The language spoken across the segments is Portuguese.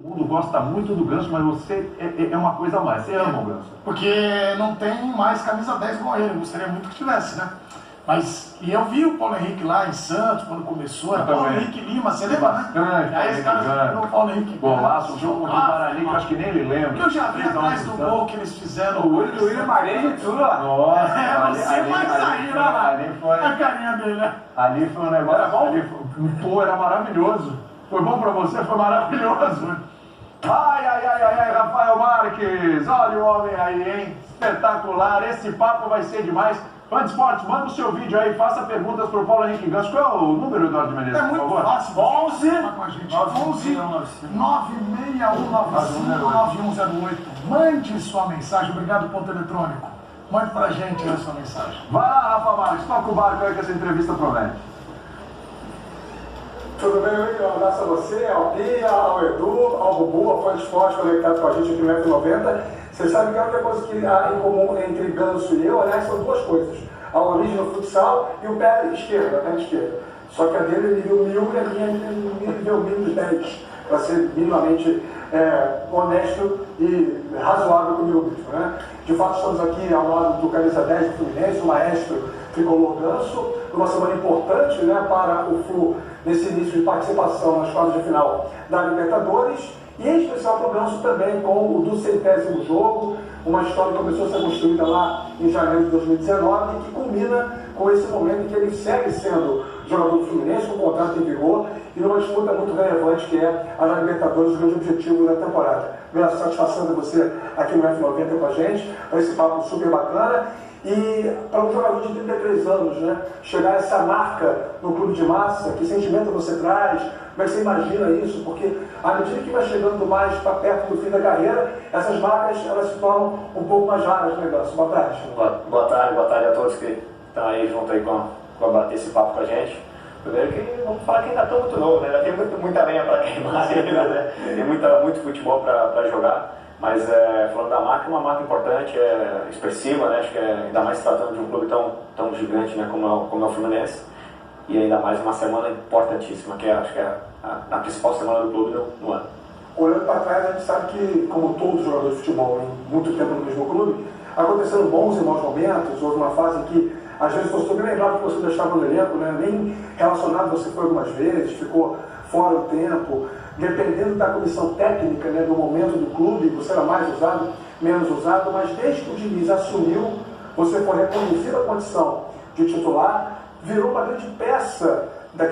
O mundo gosta muito do Ganso, mas você é uma coisa a mais. Você ama o Ganso. Porque não tem mais camisa 10 igual ele. Eu gostaria muito que tivesse, né? Mas, e eu vi o Paulo Henrique lá em Santos, quando começou, era Paulo Henrique Lima, você lembra, né? Aí esse cara virou Paulo Henrique Lima. Golaço, o jogo contra o Guarani, que eu acho que nem ele lembra. Que eu já vi atrás do gol que eles fizeram. O olho do William Marense e tudo lá. Nossa, Você mais aí, olha lá. A carinha dele, né? Ali foi um negócio. Era bom? Pô, era maravilhoso. Foi bom pra você? Foi maravilhoso. Ai, Rafael Marques, olha o homem aí, hein? Espetacular, esse papo vai ser demais. Fã de Esportes, manda o seu vídeo aí, faça perguntas pro Paulo Henrique Ganso. Qual é o número, Eduardo Menezes, É por muito favor? fácil. 11 961959108. Mande sua mensagem. Obrigado, ponto eletrônico. Mande pra gente a sua mensagem. Vai lá, Rafa Marques, toca o barco aí que essa entrevista promete. Tudo bem, William? Um abraço a você, ao Bia, ao Edu, ao Bubu, ao Fã de Esporte conectado com a gente aqui no F90. Você sabe que a única coisa que há em comum entre Ganso e eu, aliás, são duas coisas. A origem no futsal e o pé esquerdo, a perna esquerda. Só que a dele é nível 1000 e a minha é nível menos 10, para ser minimamente honesto e razoável comigo mesmo, né? De fato, estamos aqui ao lado do camisa 10 do Fluminense, o maestro tricolor Ganso, numa semana importante, né, para o Flu nesse início de participação nas fases de final da Libertadores, e em especial para o Ganso também com o 200º jogo, uma história que começou a ser construída lá em janeiro de 2019 e que culmina com esse momento em que ele segue sendo jogador do Fluminense, com o contrato em vigor e numa disputa muito relevante que é a Libertadores, o grande objetivo da temporada. Grande satisfação de você aqui no F90 com a gente, para esse papo super bacana. E para um jogador de 33 anos, né, chegar a essa marca no clube de massa, que sentimento você traz, como é que você imagina isso? Porque à medida que vai chegando mais para perto do fim da carreira, essas marcas elas se tornam um pouco mais raras, né, Ganso? Boa tarde. Boa tarde a todos que estão aí junto aí com bater esse papo com a gente. Primeiro que vamos falar que ainda estou muito novo, né? Ainda tem muita lenha para queimar ainda, né? Tem muito futebol para jogar. Mas falando da marca, é uma marca importante, expressiva, né? Acho que ainda mais se tratando de um clube tão gigante, né, como é o Fluminense. E ainda mais uma semana importantíssima, que acho que é a principal semana do clube no ano. Olhando para trás, a gente sabe que, como todos os jogadores de futebol em muito tempo no mesmo clube, aconteceram bons e maus momentos. Houve uma fase em que, às vezes, você bem lembrado que você deixava no elenco, né? Nem relacionado você foi algumas vezes, ficou fora do tempo. Dependendo da comissão técnica, né, do momento do clube, você era mais usado, menos usado, mas desde que o Diniz assumiu, você foi reconhecido a condição de titular, virou uma grande peça da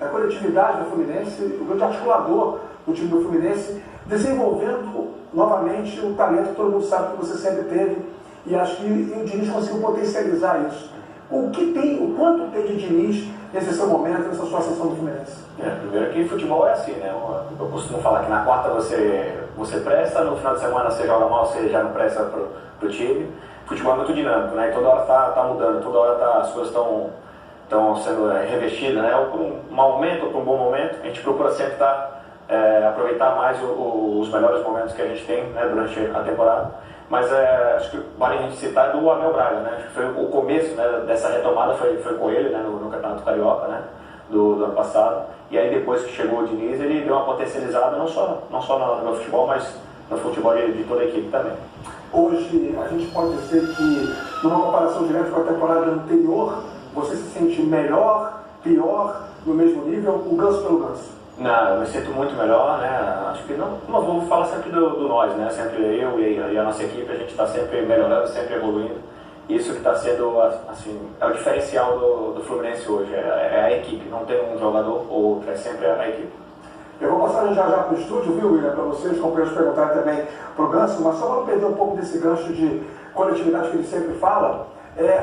coletividade do Fluminense, o grande articulador do time do Fluminense, desenvolvendo novamente o talento que todo mundo sabe que você sempre teve, e acho que o Diniz conseguiu potencializar isso. O quanto tem de Diniz nesse seu momento, nessa sua sessão do Fluminense? Primeiro que futebol é assim, né? Eu costumo falar que na quarta você presta, no final de semana você joga mal, você já não presta pro time. Futebol é muito dinâmico, né? E toda hora tá mudando, toda hora as coisas estão sendo revestidas, né? Ou por um mau momento, ou por um bom momento. A gente procura sempre aproveitar mais os melhores momentos que a gente tem, né, durante a temporada. Mas acho que vale a gente citar do Abel Braga, né? Acho que foi o começo, né, dessa retomada foi com ele, né, no Campeonato Carioca, né, do ano passado. E aí depois que chegou o Diniz, ele deu uma potencializada não só no futebol, mas no futebol de toda a equipe também. Hoje a gente pode dizer que, numa comparação direta com a temporada anterior, você se sente melhor, pior, no mesmo nível, o Ganso pelo Ganso? Não, eu me sinto muito melhor, né? Acho que não vou falar sempre do nós, né? Sempre eu e a nossa equipe, a gente está sempre melhorando, sempre evoluindo. Isso que está sendo, assim, é o diferencial do Fluminense hoje, é a equipe, não tem um jogador ou outro, é sempre a equipe. Eu vou passar já para o estúdio, viu, William, para vocês, os companheiros perguntarem também para o Ganso, mas só para não perder um pouco desse gancho de coletividade que ele sempre fala,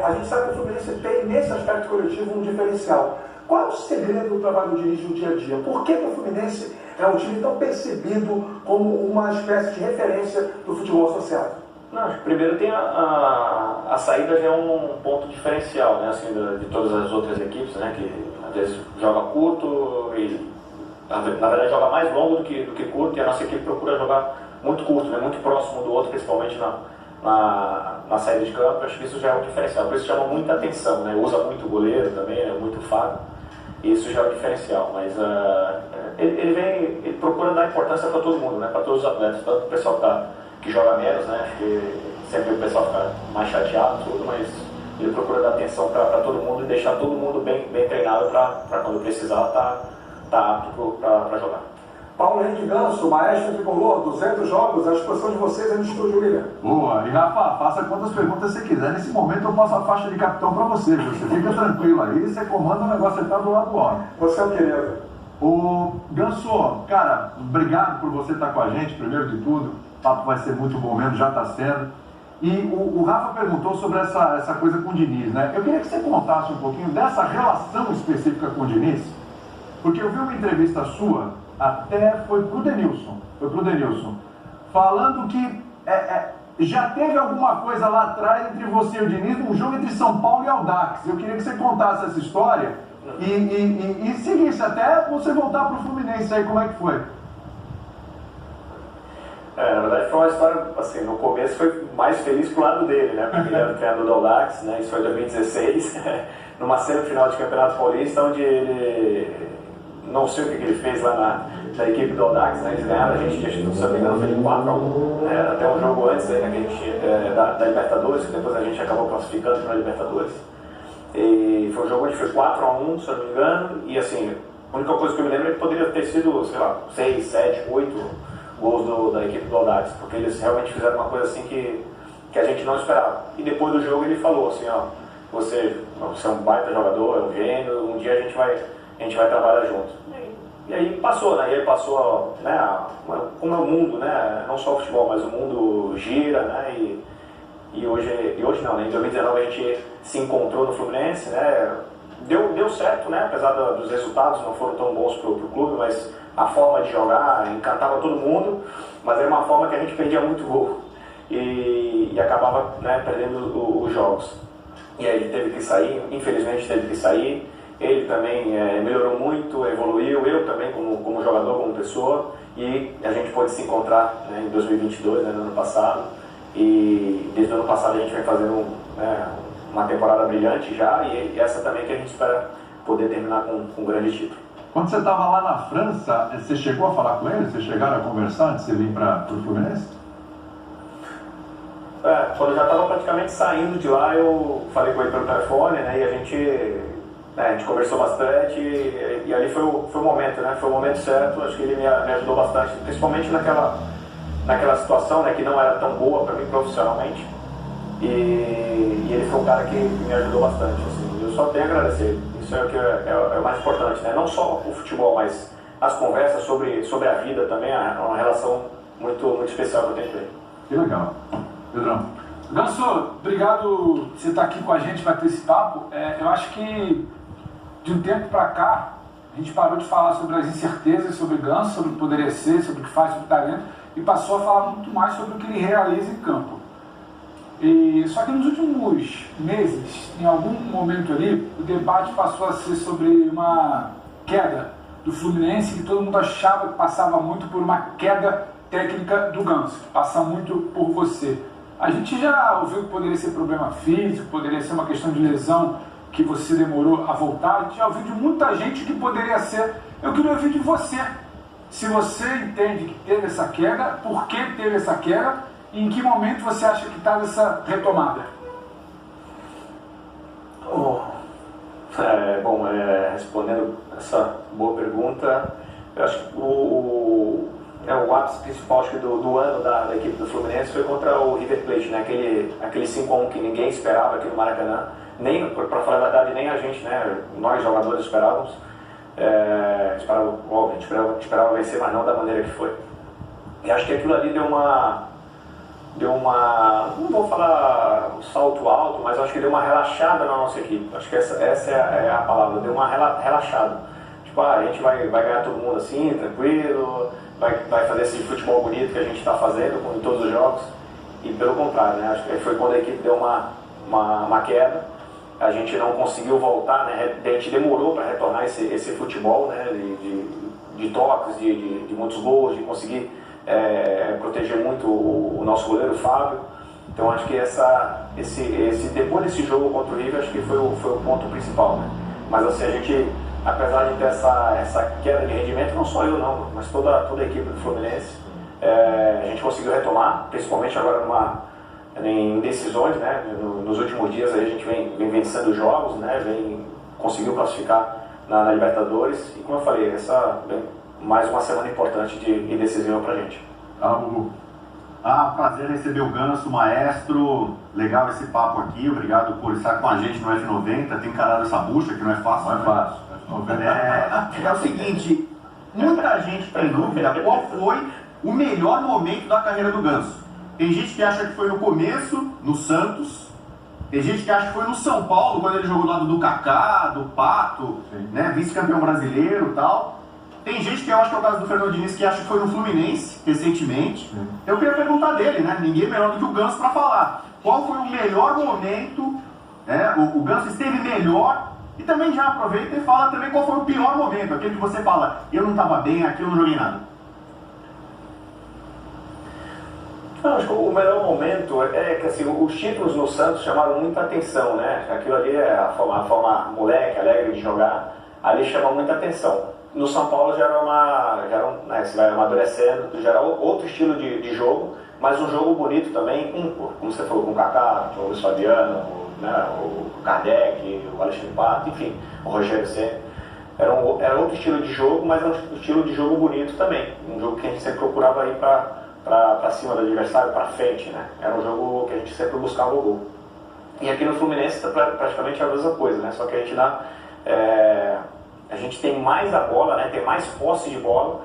a gente sabe que o Fluminense tem, nesse aspecto coletivo, um diferencial. Qual é o segredo do trabalho do Diniz no dia a dia? Por que o Fluminense é um time tão percebido como uma espécie de referência do futebol associado? Não, acho que primeiro tem a saída já é um ponto diferencial, né, assim, de todas as outras equipes, né, que às vezes joga curto e na verdade joga mais longo do que curto, e a nossa equipe procura jogar muito curto, né, muito próximo do outro, principalmente na saída de campo. Acho que isso já é um diferencial, por isso chama muita atenção, né, usa muito o goleiro também, é muito faro. E isso já é o diferencial, mas ele procura dar importância para todo mundo, né? Para todos os atletas, tanto o pessoal que joga menos, né? Acho que sempre o pessoal fica mais chateado, tudo, mas ele procura dar atenção para todo mundo e deixar todo mundo bem treinado para quando precisar tá apto para jogar. Paulo Henrique Ganso, maestro tricolor, 200 jogos, a exposição de vocês é no estúdio, William. Boa, e Rafa, faça quantas perguntas você quiser. Nesse momento eu passo a faixa de capitão para você, você fica tranquilo aí, você comanda o negócio, você tá do lado do homem. Você é o querido. O Ganso, cara, obrigado por você estar com a gente, primeiro de tudo. O papo vai ser muito bom mesmo, já está sendo. E o Rafa perguntou sobre essa coisa com o Diniz, né? Eu queria que você contasse um pouquinho dessa relação específica com o Diniz, porque eu vi uma entrevista sua, até foi pro Denilson, falando que já teve alguma coisa lá atrás entre você e o Diniz, num jogo entre São Paulo e Audax. Eu queria que você contasse essa história e seguisse até você voltar pro Fluminense aí, como é que foi? Na verdade foi uma história, assim, no começo foi mais feliz pro lado dele, né? Porque ele era o treinador do Audax, né? Isso foi em 2016, numa semifinal de Campeonato Paulista, onde ele, não sei o que ele fez lá na equipe do Audax, né? Eles ganharam, a gente, se não me engano, foi de 4-1, até um jogo antes aí, né, da Libertadores, que depois a gente acabou classificando para a Libertadores. E foi um jogo onde foi 4-1, se eu não me engano, e assim, a única coisa que eu me lembro é que poderia ter sido, sei lá, 6, 7, 8 gols da equipe do Audax, porque eles realmente fizeram uma coisa assim que a gente não esperava. E depois do jogo ele falou assim, ó, você é um baita jogador, é um gênio, um dia a gente vai trabalhar junto. E aí passou, né? E aí passou, né? Como é o mundo, né? Não só o futebol, mas o mundo gira, né? E hoje não, né? Em 2019 a gente se encontrou no Fluminense, né? Deu certo, né? Apesar dos resultados não foram tão bons pro clube, mas a forma de jogar encantava todo mundo, mas era uma forma que a gente perdia muito gol e acabava, né, perdendo os jogos. E aí ele teve que sair, infelizmente teve que sair. Ele também melhorou muito, evoluiu, eu também como jogador, como pessoa, e a gente pôde se encontrar, né, em 2022, né, no ano passado, e desde o ano passado a gente vem fazendo uma temporada brilhante já, e essa também que a gente espera poder terminar com um grande título. Quando você estava lá na França, você chegou a falar com ele? Vocês chegaram a conversar antes de você vir para o Fluminense? Quando eu já estava praticamente saindo de lá, eu falei com ele pelo telefone, né, e a gente conversou bastante, e ali foi o momento, né? Foi o momento certo. Acho que ele me ajudou bastante, principalmente naquela situação, né, que não era tão boa para mim profissionalmente. E ele foi um cara que me ajudou bastante. Assim, eu só tenho a agradecer. Isso é o que é o mais importante, né? Não só o futebol, mas as conversas sobre a vida também. É uma relação muito, muito especial que eu tenho com ele. Que legal. Pedrão. Ganso, obrigado por você estar aqui com a gente, bater esse papo. Eu acho que de um tempo para cá, a gente parou de falar sobre as incertezas, sobre o Ganso, sobre o que poderia ser, sobre o que faz, sobre o talento, e passou a falar muito mais sobre o que ele realiza em campo. Só que nos últimos meses, em algum momento ali, o debate passou a ser sobre uma queda do Fluminense, que todo mundo achava que passava muito por uma queda técnica do Ganso, que passa muito por você. A gente já ouviu que poderia ser problema físico, poderia ser uma questão de lesão que você demorou a voltar. A gente já ouviu de muita gente que poderia ser. Eu queria ouvir de você. Se você entende que teve essa queda, por que teve essa queda e em que momento você acha que está nessa retomada? Respondendo essa boa pergunta, eu acho que o ápice principal acho que do ano da equipe do Fluminense foi contra o River Plate, né? Aquele 5-1 que ninguém esperava aqui no Maracanã, nem, para falar a verdade, nem a gente, né? Nós jogadores esperávamos, esperava vencer, mas não da maneira que foi. E acho que aquilo ali deu uma, não vou falar um salto alto, mas acho que deu uma relaxada na nossa equipe. Acho que essa é a palavra, deu uma relaxada. Tipo, a gente vai ganhar todo mundo assim, tranquilo, vai fazer esse futebol bonito que a gente está fazendo em todos os jogos. E pelo contrário, né? Acho que foi quando a equipe deu uma queda, a gente não conseguiu voltar, né? A gente demorou para retornar esse futebol, né? De toques, de muitos gols, de conseguir proteger muito o nosso goleiro Fábio. Então acho que depois desse jogo contra o River, acho que foi o ponto principal, né? Mas assim, apesar de ter essa queda de rendimento, não só eu não, mas toda a equipe do Fluminense, a gente conseguiu retomar, principalmente agora em decisões, né? Nos últimos dias aí a gente vem vencendo jogos, né? Conseguiu classificar na Libertadores e, como eu falei, mais uma semana importante e decisiva pra gente. Bubu. Prazer receber o Ganso, maestro. Legal esse papo aqui, obrigado por estar com a gente no F90. Tem encarado essa bucha que não é fácil. Não é fácil. É o seguinte, muita gente tem dúvida qual foi o melhor momento da carreira do Ganso. Tem gente que acha que foi no começo, no Santos. Tem gente que acha que foi no São Paulo, quando ele jogou do lado do Kaká, do Pato, né, vice-campeão brasileiro e tal. Tem gente que eu acho que é o caso do Fernando Diniz, que acha que foi no Fluminense, recentemente. Eu queria perguntar dele, né? Ninguém é melhor do que o Ganso para falar. Qual foi o melhor momento, né? O Ganso esteve melhor, e também já aproveita e fala também qual foi o pior momento, aquele que você fala, eu não estava bem, aqui eu não joguei nada. Acho que o melhor momento é que assim, os títulos no Santos chamaram muita atenção, né? Aquilo ali é a forma moleque, alegre de jogar, ali chama muita atenção. No São Paulo né, você vai amadurecendo, já era outro estilo de jogo, mas um jogo bonito também, como você falou, com o Kaká, o Luiz Fabiano, o Kardec, o Alexandre Pato, enfim, o Rogério Ceni. Era outro estilo de jogo, mas era um estilo de jogo bonito também. Um jogo que a gente sempre procurava ir para cima do adversário, para frente, né? Era um jogo que a gente sempre buscava o gol. E aqui no Fluminense praticamente é a mesma coisa, né? Só que a gente a gente tem mais a bola, né? Tem mais posse de bola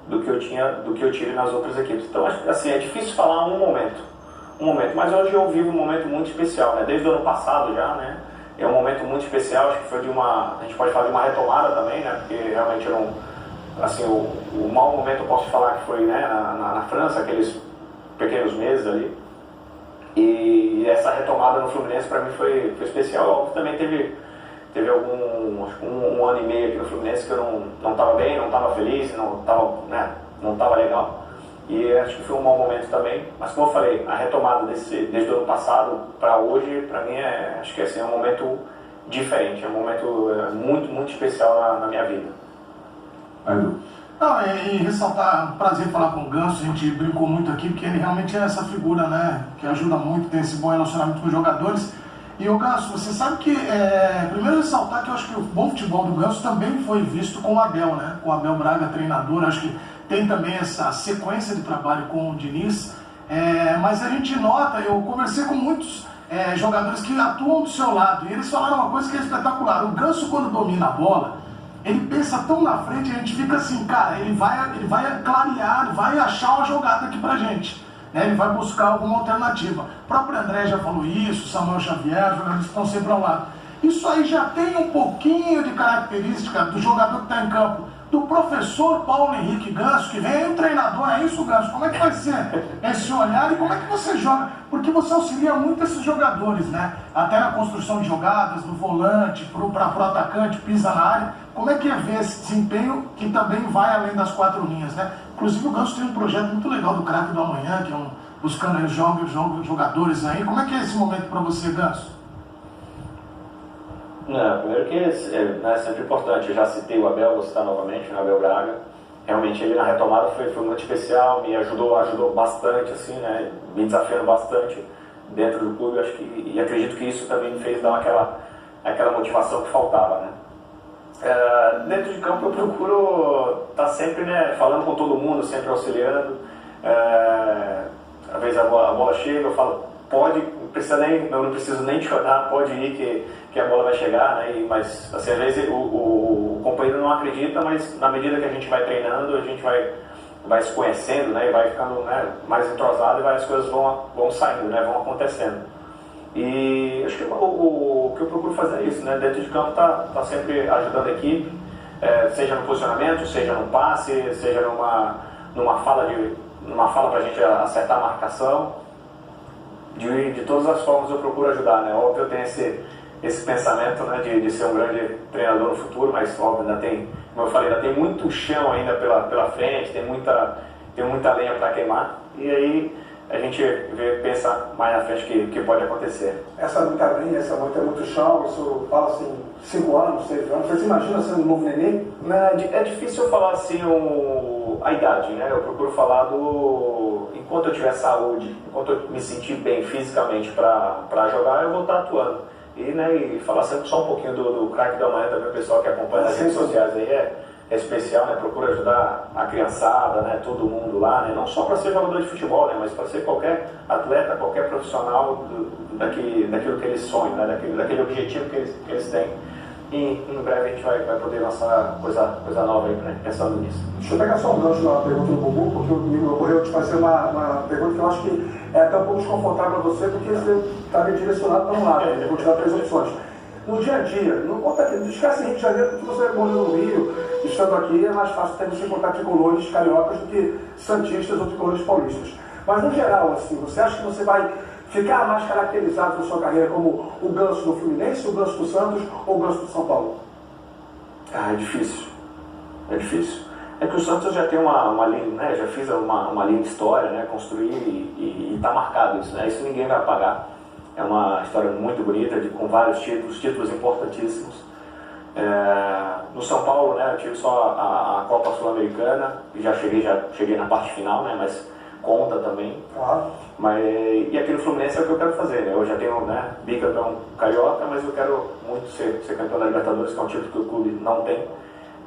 do que eu tive nas outras equipes. Então, assim, é difícil falar um momento, mas hoje eu vivo um momento muito especial, né? Desde o ano passado já, né? É um momento muito especial, acho que foi a gente pode falar de uma retomada também, né? Porque realmente assim, o mau momento eu posso falar que foi, né, na França, aqueles pequenos meses ali. E essa retomada no Fluminense para mim foi especial. Óbvio, também teve acho que um ano e meio aqui no Fluminense que eu não estava bem, não estava feliz, não estava legal. E acho que foi um mau momento também. Mas como eu falei, a retomada desde o ano passado para hoje, para mim, acho que assim, é um momento diferente, é um momento muito, muito especial na minha vida. Não, e ressaltar, prazer falar com o Ganso, a gente brincou muito aqui, porque ele realmente é essa figura, né, que ajuda muito, tem esse bom relacionamento com os jogadores. E o Ganso, você sabe que, primeiro ressaltar que eu acho que o bom futebol do Ganso também foi visto com o Abel, né, com o Abel Braga, treinador, acho que tem também essa sequência de trabalho com o Diniz, mas a gente nota, eu conversei com muitos jogadores que atuam do seu lado, e eles falaram uma coisa que é espetacular, o Ganso quando domina a bola, ele pensa tão na frente, a gente fica assim, cara, ele vai clarear, ele vai achar uma jogada aqui pra gente, né? Ele vai buscar alguma alternativa. O próprio André já falou isso, Samuel Xavier, os jogadores estão sempre ao lado. Isso aí já tem um pouquinho de característica do jogador que está em campo, do professor Paulo Henrique Ganso, que vem aí o treinador, é isso, Ganso? Como é que vai ser esse olhar e como é que você joga? Porque você auxilia muito esses jogadores, né? Até na construção de jogadas, do volante, pro atacante, pisa na área. Como é que é ver esse desempenho que também vai além das quatro linhas, né? Inclusive o Ganso tem um projeto muito legal do Craque do Amanhã, que é buscando aí jogadores aí. Como é que é esse momento para você, Ganso? Não, primeiro que é sempre importante, eu já citei o Abel, vou citar novamente, o Abel Braga. Realmente ele na retomada foi muito especial, me ajudou bastante, assim, né? Me desafiando bastante dentro do clube, acho que, e acredito que isso também me fez dar aquela motivação que faltava, né? Dentro de campo eu procuro estar sempre, né, falando com todo mundo, sempre auxiliando. Às vezes a bola chega, eu falo, eu não preciso nem chorar, pode ir que a bola vai chegar, né? Mas assim, às vezes o companheiro não acredita, mas na medida que a gente vai treinando, a gente vai se conhecendo, né? E vai ficando, né, mais entrosado e as coisas vão saindo, né? Vão acontecendo. E acho que o que eu procuro fazer é isso, né? Dentro de campo tá sempre ajudando a equipe, seja no posicionamento, seja no passe, seja numa fala para a gente acertar a marcação. De todas as formas eu procuro ajudar, né? Óbvio eu tenho esse pensamento, né, de ser um grande treinador no futuro, mas óbvio ainda tem, como eu falei, ainda tem muito chão ainda pela frente, tem muita lenha para queimar, e aí a gente pensa mais na frente que pode acontecer. Essa muita lenha, essa muito chão, isso fala assim, 5 anos, 6 anos? Você se imagina sendo um novo neném? É difícil eu falar assim a idade, né? Eu procuro falar enquanto eu tiver saúde, enquanto eu me sentir bem fisicamente para jogar, eu vou estar atuando. E falar sempre só um pouquinho do craque da manhã também, o pessoal que acompanha nas redes sociais aí é especial, né? Procura ajudar a criançada, né? Todo mundo lá, né? Não só para ser jogador de futebol, né? Mas para ser qualquer atleta, qualquer profissional daquilo que eles sonham, né? Daquele objetivo que eles têm. E em breve a gente vai poder lançar coisa nova aí, né? Pensando nisso. Deixa eu pegar só um gancho na pergunta do Bubu, porque me ocorreu te fazer uma pergunta que eu acho que é até um pouco desconfortável para você, porque você está meio direcionado para um lado, né? Vou te dar 3 opções. No dia a dia, não conta aqui, não esquece Rio de Janeiro, porque você morando no Rio, estando aqui, é mais fácil ter você encontrar tricolores cariocas do que santistas ou tricolores paulistas. Mas no geral, assim, você acha que você vai ficar mais caracterizado na sua carreira como o Ganso do Fluminense, o Ganso do Santos ou o Ganso do São Paulo? É difícil. É difícil. É que o Santos já tem uma linha, né? Já fiz uma linha de história, né? Construir e tá marcado isso, né? Isso ninguém vai apagar. É uma história muito bonita, com vários títulos importantíssimos. No São Paulo, né? Eu tive só a Copa Sul-Americana e já cheguei na parte final, né? Mas conta também. E aqui no Fluminense é o que eu quero fazer, né? Eu já tenho, né, bicampeão carioca, mas eu quero muito ser campeão da Libertadores, que é um título que o clube não tem.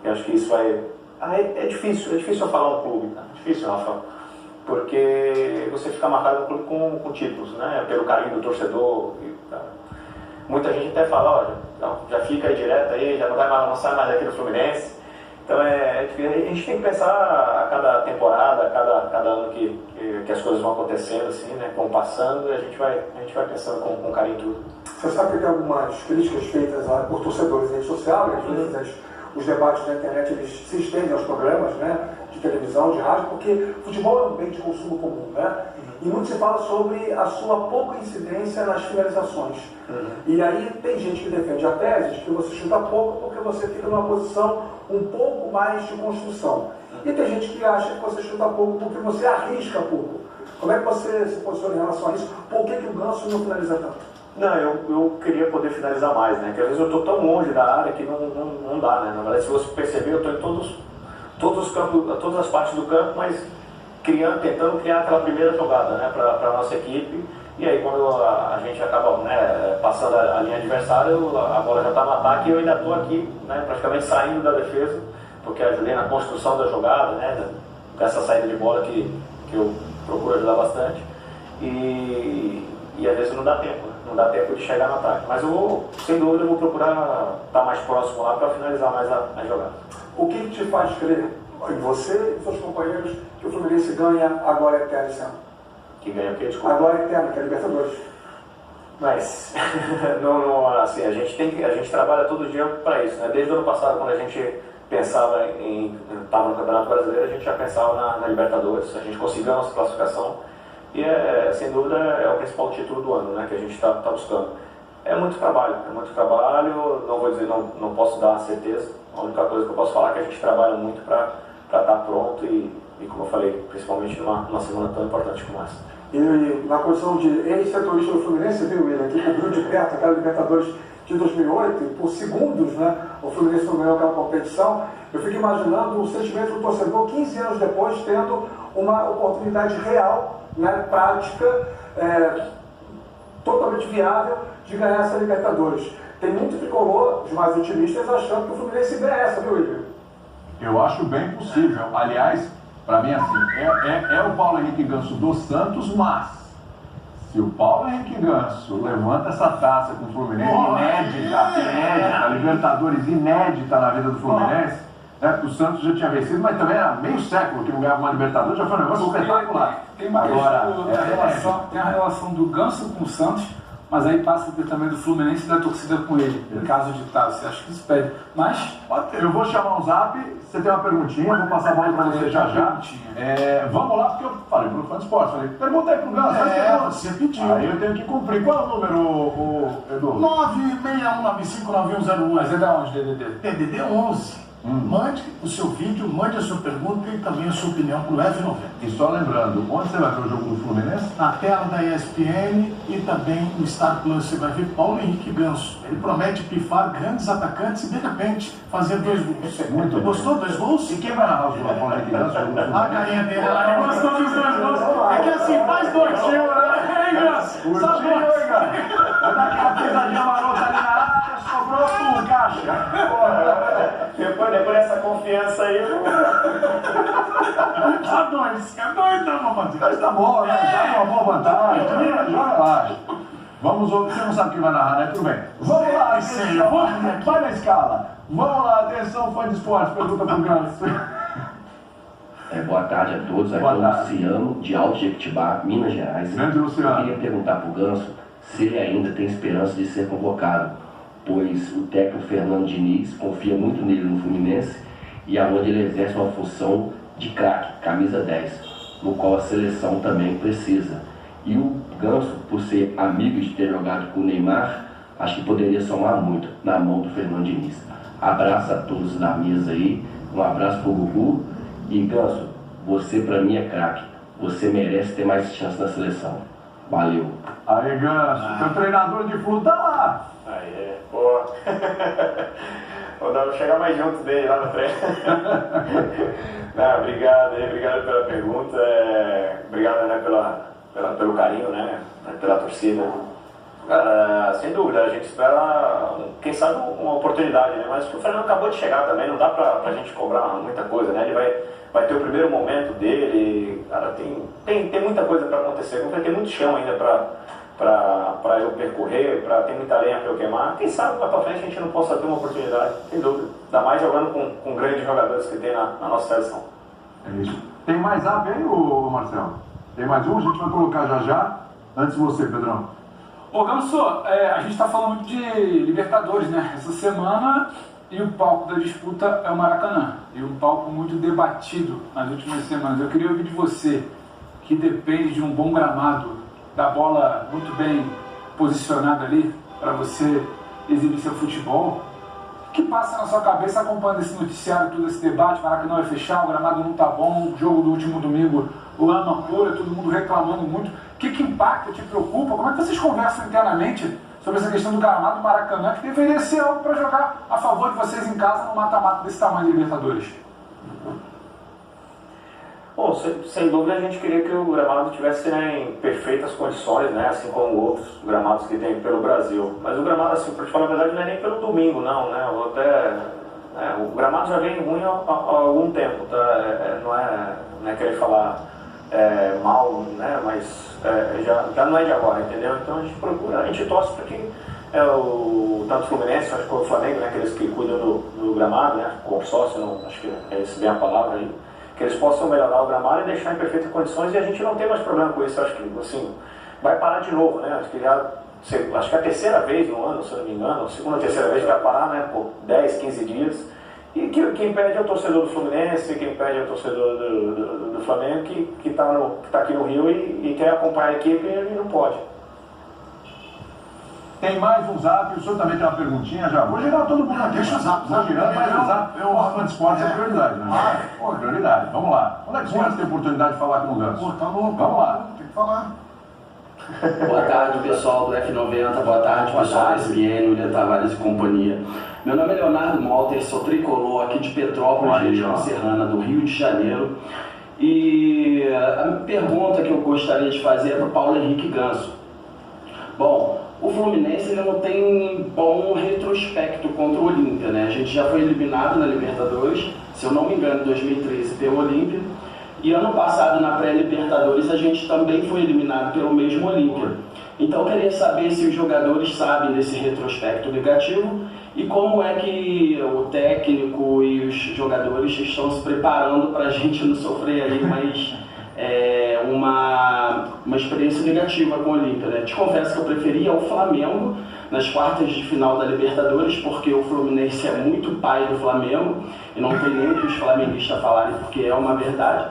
E acho que isso vai... é difícil eu falar um clube, tá? Difícil, Rafa, porque você fica marcado no clube com títulos, né? Pelo carinho do torcedor. Tá? Muita gente até fala, já fica aí direto aí, já não sai mais aqui no Fluminense. Então a gente tem que pensar a cada temporada, a cada ano que as coisas vão acontecendo, assim, né? Vão passando, e a gente vai pensando com carinho em tudo. Você sabe que tem algumas críticas feitas por torcedores em rede social, né? Às vezes os debates na internet eles se estendem aos programas, né? De televisão, de rádio, porque futebol é um bem de consumo comum, né? E muito se fala sobre a sua pouca incidência nas finalizações. E aí tem gente que defende a tese de que você chuta pouco porque você fica numa posição um pouco mais de construção. E tem gente que acha que você chuta pouco porque você arrisca pouco. Como é que você se posiciona em relação a isso? Por que o Ganso não finaliza tanto? Não, eu queria poder finalizar mais, né? Porque às vezes eu estou tão longe da área que não dá, né? Na verdade, se você perceber, eu estou em todos os campos, todas as partes do campo, mas tentando criar aquela primeira jogada, né? Para a nossa equipe. E aí quando a gente acaba, né, passando a linha adversária, a bola já está no ataque e eu ainda estou aqui, né, praticamente saindo da defesa, porque ajudei na construção da jogada, né? Dessa saída de bola que eu procuro ajudar bastante. E às vezes não dá tempo, né? Não dá tempo de chegar no ataque. Mas sem dúvida, eu vou procurar estar mais próximo lá para finalizar mais a jogada. O que te faz crer, em você e seus companheiros, que o Fluminense ganha a glória eterna esse ano? Que ganha o quê? Desculpa. A glória eterna, que é a Libertadores. Mas, assim, a gente trabalha todo dia para isso, né? Desde o ano passado, quando a gente pensava estava no Campeonato Brasileiro, a gente já pensava na Libertadores. A gente conseguiu a nossa classificação e, sem dúvida, é o principal título do ano, né? Que a gente está buscando. É muito trabalho, não vou dizer, não posso dar certeza. A única coisa que eu posso falar é que a gente trabalha muito para estar pronto e, como eu falei, principalmente numa semana tão importante como essa. E na condição de ex-setorista do Fluminense, viu, William, que cobriu de perto aquela Libertadores de 2008, e por segundos, né, o Fluminense não ganhou aquela competição, eu fico imaginando o sentimento do torcedor 15 anos depois, tendo uma oportunidade real, né, prática, totalmente viável de ganhar essa Libertadores. Tem muito tricolor, os mais otimistas, achando que o Fluminense ganha essa, viu, William? Eu acho bem possível. Aliás, para mim, assim, é o Paulo Henrique Ganso do Santos, mas se o Paulo Henrique Ganso levanta essa taça com o Fluminense, inédita, Libertadores inédita na vida do Fluminense, né? O Santos já tinha vencido, mas também era meio século que não ganhava uma Libertadores, já foi um negócio espetacular. Tem a relação do Ganso com o Santos, mas aí passa a ter também do Fluminense e da torcida com ele, em caso de tal. Você acha que isso pede? Mas eu vou chamar um zap, você tem uma perguntinha, vou passar a bola para você já. Vamos lá, porque eu falei pro Fã de Esporte, falei, pergunta aí pro Ganso, você pediu. Aí eu tenho que cumprir. Qual é o número, Edu? 961959101. Mas é da onde, DDD? DDD 11. Mande o seu vídeo, mande a sua pergunta e também a sua opinião para o F90. E só lembrando, onde você vai ver o jogo do Fluminense? Na tela da ESPN e também no Star Plus você vai ver Paulo Henrique Ganso. Ele promete pifar grandes atacantes e de repente fazer 2 gols. Muito Gostou? 2 gols? E quem vai narrar os gols do Paulo Henrique Ganso? A carinha dele, ela gostou dos 2 gols. É que assim, faz 2. Hein, Ganso? Só 2. Vai dar aquela pisadinha marota ali na área, sobrou pro caixa. Depois dessa confiança aí, eu... Só 2. É 2 não, mamãe. Mas tá bom, né? Já uma boa vantagem. Joga lá. Vamos, você não sabe quem vai narrar, né? Tudo bem. Vamos lá, atenção. Vai na escala. Vamos lá, atenção, fã de esporte. Pergunta pro Ganso. Boa tarde a todos. Aqui é o Luciano, de Alto Jequitibá, Minas Gerais. Grande Luciano. Eu queria perguntar pro Ganso se ele ainda tem esperança de ser convocado, pois o técnico Fernando Diniz confia muito nele no Fluminense e aonde ele exerce uma função de craque, camisa 10, no qual a seleção também precisa. E o Ganso, por ser amigo de ter jogado com o Neymar, acho que poderia somar muito na mão do Fernando Diniz. Abraço a todos da mesa aí, um abraço pro Gugu. E Ganso, você pra mim é craque, você merece ter mais chance na seleção. Valeu. Aí, Ganso, seu treinador de Flu tá lá. Aí, pô. Vou chegar mais junto dele lá no treino. Não, obrigado pela pergunta. Obrigado, né, pelo carinho, né, pela torcida. Cara, sem dúvida, a gente espera, quem sabe, uma oportunidade, né? Mas o Fernando acabou de chegar também, não dá pra gente cobrar muita coisa, né? Ele vai ter o primeiro momento dele, cara, tem muita coisa pra acontecer, tem muito chão ainda pra eu percorrer, tem muita lenha pra eu queimar. Quem sabe lá pra frente a gente não possa ter uma oportunidade, sem dúvida. Ainda mais jogando com grandes jogadores que tem na nossa seleção. É isso. Tem mais zap aí, ô Marcelo? Tem mais um? A gente vai colocar já. Antes de você, Pedrão. Ô Ganso, a gente está falando muito de Libertadores, né? Essa semana, e o palco da disputa é o Maracanã. E um palco muito debatido nas últimas semanas. Eu queria ouvir de você, que depende de um bom gramado, da bola muito bem posicionada ali, para você exibir seu futebol. O que passa na sua cabeça acompanhando esse noticiário, todo esse debate? Maracanã vai fechar, o gramado não tá bom, o jogo do último domingo, lama pura, todo mundo reclamando muito. O que impacta, te preocupa? Como é que vocês conversam internamente sobre essa questão do gramado do Maracanã, que deveria ser algo para jogar a favor de vocês em casa no mata-mata desse tamanho de Libertadores? Bom, sem dúvida a gente queria que o gramado tivesse, né, em perfeitas condições, né, assim como outros gramados que tem pelo Brasil. Mas o gramado, assim, para te falar a verdade, não é nem pelo domingo, não, né? O gramado já vem ruim há algum tempo, tá? Não é querer falar mal, né? Mas já não é de agora, entendeu? Então a gente procura, a gente torce para que tanto o Fluminense, acho que o Flamengo, né, aqueles que cuidam do gramado, né, consórcio, acho que é esse bem a palavra aí, que eles possam melhorar o gramado e deixar em perfeitas condições, e a gente não tem mais problema com isso. Acho que, assim, vai parar de novo, né? Acho que é a terceira vez no ano, se eu não me engano, a segunda ou terceira vez que vai parar, né, por 10, 15 dias. E quem pede é o torcedor do Fluminense, quem pede é o torcedor do Flamengo, que tá aqui no Rio e quer acompanhar a equipe e não pode. Tem mais um zap, o senhor também tem uma perguntinha já. Vou girar todo mundo aqui. Deixa o zap. Vou girar, mas o zap, o fã de esportes é prioridade, né? Prioridade. Vamos lá. Quando é que o senhor tem oportunidade de falar com o Ganso? Pô, tá louco. Vamos lá. Tem que falar. Boa tarde, pessoal do F90. Boa tarde, pessoal da SPN, William Tavares e companhia. Meu nome é Leonardo Malter, sou tricolor aqui de Petrópolis, região serrana do Rio de Janeiro. E a pergunta que eu gostaria de fazer é para o Paulo Henrique Ganso. Bom, o Fluminense ele não tem um bom retrospecto contra o Olímpia, né? A gente já foi eliminado na Libertadores, se eu não me engano, em 2013 pelo Olímpia. E ano passado, na pré-Libertadores, a gente também foi eliminado pelo mesmo Olímpia. Então eu queria saber se os jogadores sabem desse retrospecto negativo e como é que o técnico e os jogadores estão se preparando para a gente não sofrer aí mais uma experiência negativa com o Olímpia, né? Te confesso que eu preferia o Flamengo nas quartas de final da Libertadores, porque o Fluminense é muito pai do Flamengo e não tem nem o que os flamenguistas falarem, porque é uma verdade.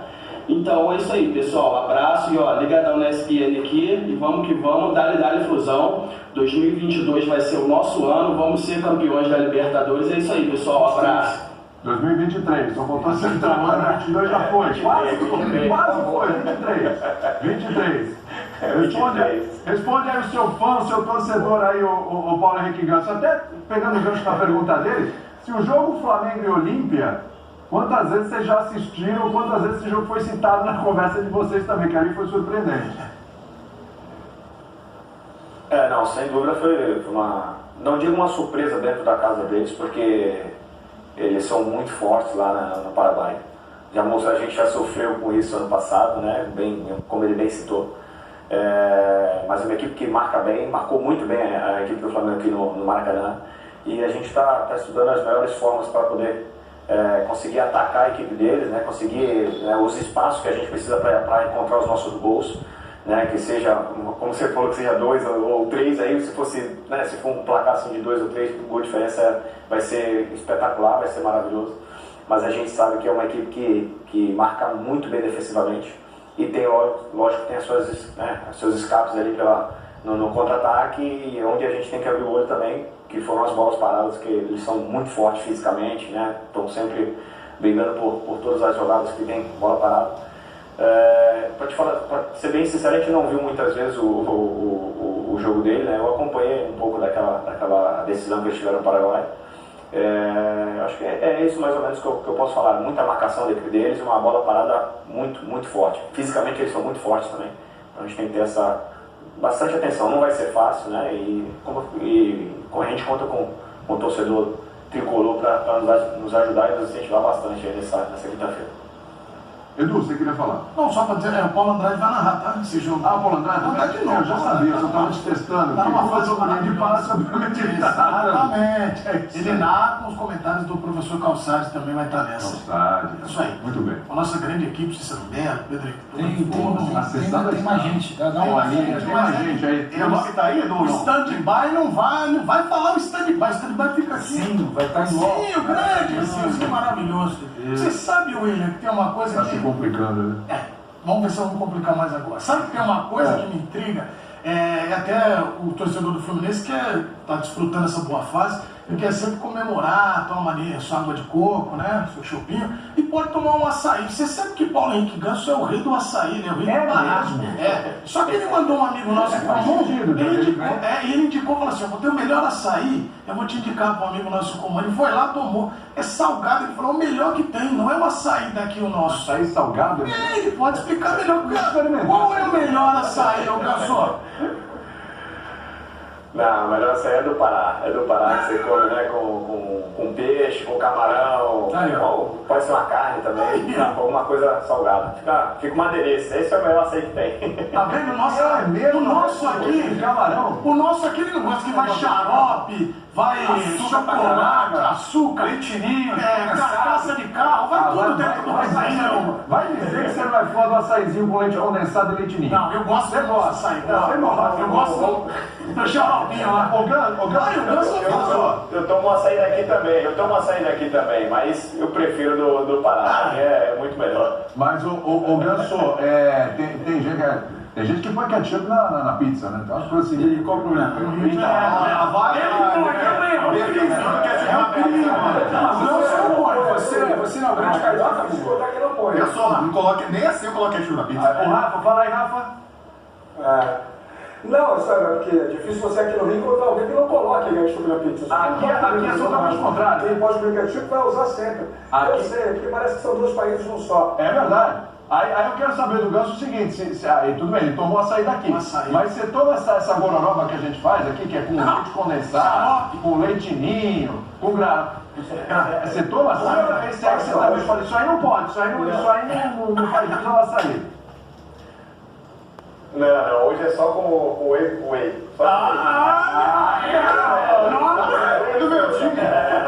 Então é isso aí, pessoal. Abraço e ligadão na SPN aqui e vamos que vamos, dale fusão. 2022 vai ser o nosso ano, vamos ser campeões da Libertadores. É isso aí, pessoal. Abraço. 2023, só faltou acertar o ano, 22 já foi. Quase foi, 23. Responde aí o seu fã, o seu torcedor aí, o Paulo Henrique Ganso. Até pegando o gancho na pergunta dele, se o jogo Flamengo e Olímpia, quantas vezes vocês já assistiram, quantas vezes esse jogo foi citado na conversa de vocês também, que ali foi surpreendente. Não, sem dúvida foi uma, não digo uma surpresa dentro da casa deles, porque eles são muito fortes lá no Paraguai. A gente já sofreu com isso ano passado, né? Como ele bem citou. Mas é uma equipe que marcou muito bem a equipe do Flamengo aqui no Maracanã. E a gente está estudando as melhores formas para poder conseguir atacar a equipe deles, né? Conseguir os espaços que a gente precisa para encontrar os nossos gols. Né, que seja, como você falou, que seja 2 ou 3, aí se for um placar assim de 2 ou 3, o gol de diferença vai ser espetacular, vai ser maravilhoso. Mas a gente sabe que é uma equipe que marca muito bem defensivamente e tem, lógico, tem seus escapes ali no contra-ataque, onde a gente tem que abrir o olho também, que foram as bolas paradas, que eles são muito fortes fisicamente, né, estão sempre brigando por todas as jogadas que tem bola parada. Para ser bem sincero, a gente não viu muitas vezes o jogo dele, né? Eu acompanhei um pouco daquela decisão que eles tiveram no Paraguai. Acho que é isso mais ou menos que eu posso falar. Muita marcação dentro deles, uma bola parada muito, muito forte. Fisicamente eles são muito fortes também, então a gente tem que ter bastante atenção. Não vai ser fácil, né? E a gente conta com o torcedor tricolor para nos ajudar e nos incentivar bastante aí nessa quinta-feira. Edu, você queria falar? Não, só para dizer, o Paulo Andrade vai narrar, tá? Esse jogo. O Paulo Andrade? Não, tá de novo. Eu já sabia, eu só estava te testando. Tá numa fase de passe, obviamente. Exatamente. Ele narra com os comentários do professor Calçades, também vai estar nessa. Calçades. Isso aí. Muito bem. A nossa grande equipe, Cícero Belo, Pedro. Tem mais gente. Tem mais gente aí. Você tá aí, Edu? O stand-by não vai falar o stand-by. O stand-by fica aqui. Sim, vai estar em loco. Sim, o grande. Sim, é maravilhoso. Você sabe, William, que tem uma coisa que... Tá se complicando, né? Vamos ver se eu vou complicar mais agora. Sabe que tem uma coisa que me intriga? Até o torcedor do Fluminense que está desfrutando essa boa fase, ele quer sempre comemorar, tomar sua água de coco, né? Seu chopinho, e pode tomar um açaí. Você sabe que Paulo Henrique Ganso é o rei do açaí, né? O rei do barato. Só que ele mandou um amigo nosso em comum, ele indicou, falou assim: eu vou ter o melhor açaí, eu vou te indicar para um amigo nosso em comum. Ele foi lá, tomou. É salgado, ele falou: o melhor que tem, não é o açaí daqui o nosso. Açaí salgado? Ele pode explicar melhor. Qual é o melhor açaí, ô Ganso? Não, o melhor açaí é do Pará. É do Pará que você come, né? Com peixe, com camarão. Pode ser uma carne também. Alguma coisa salgada. Fica uma delícia. Esse é o melhor açaí que tem. Tá vendo? O nosso aqui, camarão. O nosso aqui ele não gosta que vai xarope, vai chocolate, açúcar, leitinho, carcaça de carro, vai tudo dentro do açaí. Vai dizer que você não é fã do açaizinho com leite condensado e leitinho. Não, eu gosto de açaí. Eu gosto do xaropinho lá. Eu tomo açaí daqui também. Mas eu prefiro do Pará, é muito melhor. Mas o Ganso, tem gente que põe ketchup na pizza, né? Então, coisa assim. E qual o problema? Você não é o grande carioca? Eu só não coloque, nem assim eu coloquei ketchup na pizza. O Rafa, fala aí, Rafa. Não, sabe, porque é difícil você aqui no Rio encontrar alguém que não coloque ketchup na pizza. Aqui é totalmente contrário. Quem pode comer ketchup vai usar sempre. Eu sei, porque parece que são dois países num só. É verdade. Aí eu quero saber do Ganso o seguinte, tudo bem, ele tomou açaí daqui, mas você toma essa gororoba que a gente faz aqui, que é com leite condensado, com leitinho, com você toma açaí, esse é que você também fala, isso aí não pode, isso aí não faz jus ao açaí. Não, hoje é só com o whey. Do meu time.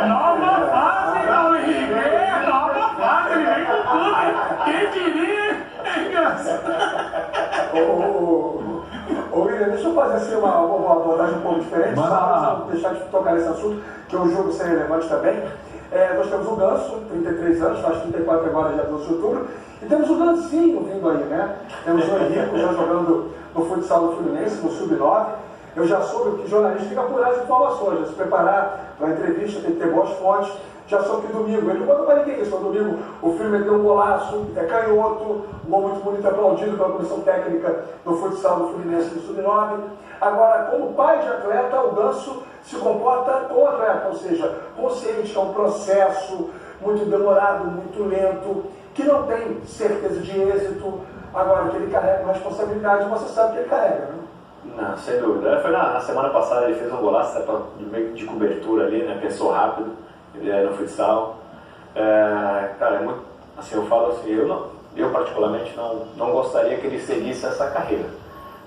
Nova fase, Paulo Henrique. Nova fase, ele vem com tudo. Quem diria? William, deixa eu fazer assim uma abordagem um pouco diferente, só para deixar de tocar nesse assunto, que é um jogo ser relevante também. Nós temos o Ganso, 33 anos, faz 34 agora, dia 12 de outubro, e temos o Gansinho vindo aí, né? Temos o Henrique já jogando no futsal do Fluminense, no Sub-9. Eu já soube que jornalista fica por as informações, já se preparar para a entrevista, tem que ter boas fontes. já soube que domingo, ele não conta para ninguém isso, no domingo o filho meteu um golaço, é canhoto, um gol muito bonito aplaudido pela comissão técnica do futsal do Fluminense do Sub-9. Agora, como pai de atleta, o Ganso se comporta com o atleta, ou seja, consciente que é um processo muito demorado, muito lento, que não tem certeza de êxito, agora que ele carrega uma responsabilidade, você sabe que ele carrega, né? Não, sem dúvida. Foi na semana passada, ele fez um golaço meio de cobertura ali, né? Pensou rápido, ele era no futsal. Cara, é muito, assim, eu falo assim, eu particularmente não gostaria que ele seguisse essa carreira,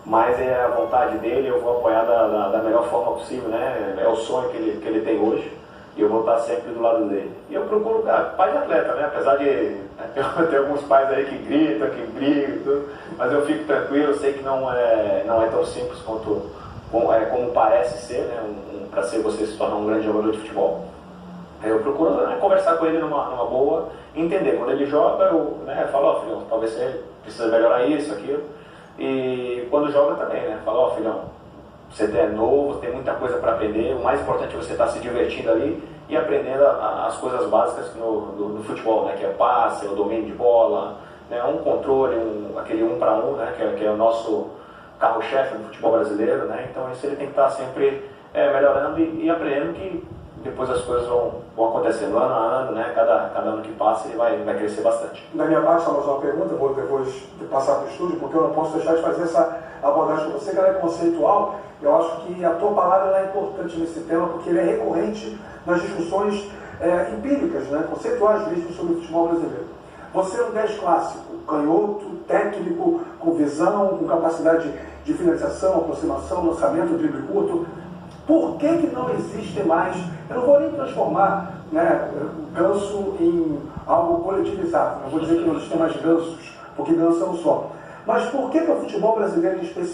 mas é a vontade dele, eu vou apoiar da melhor forma possível, né? É o sonho que ele tem hoje, e eu vou estar sempre do lado dele. E eu procuro, cara, pai de atleta, né? Apesar de ter alguns pais aí que gritam, que brigam e tudo, mas eu fico tranquilo, eu sei que não é tão simples como parece ser, né? Para você se tornar um grande jogador de futebol. Eu procuro, né, conversar com ele numa boa, entender. Quando ele joga, eu, né, falo, ó, filhão, talvez você precisa melhorar isso, aquilo. E quando joga também, né? Falo, ó, filhão, você é novo, tem muita coisa para aprender, o mais importante é você estar se divertindo ali e aprendendo as coisas básicas no futebol, né? Que é o passe, o domínio de bola, né? Um controle, aquele 1 para 1, né? Que é o nosso carro-chefe do futebol brasileiro, né? Então isso ele tem que estar sempre melhorando e aprendendo que depois as coisas vão acontecendo ano a ano, né? Cada ano que passa ele vai crescer bastante. Da minha parte, só mais uma pergunta, vou depois de passar para o estúdio, porque eu não posso deixar de fazer essa abordagem com você, que ela é conceitual. Eu acho que a tua palavra ela é importante nesse tema, porque ele é recorrente nas discussões empíricas, né? Conceituais mesmo sobre o futebol brasileiro. Você é um 10 clássico, canhoto, técnico, com visão, com capacidade de finalização, aproximação, lançamento, drible curto. Por que não existe mais? Eu não vou nem transformar, né, Ganso em algo coletivizado. Não vou dizer que não existem mais Gansos, porque Ganso é um só. Mas por que o futebol brasileiro em especial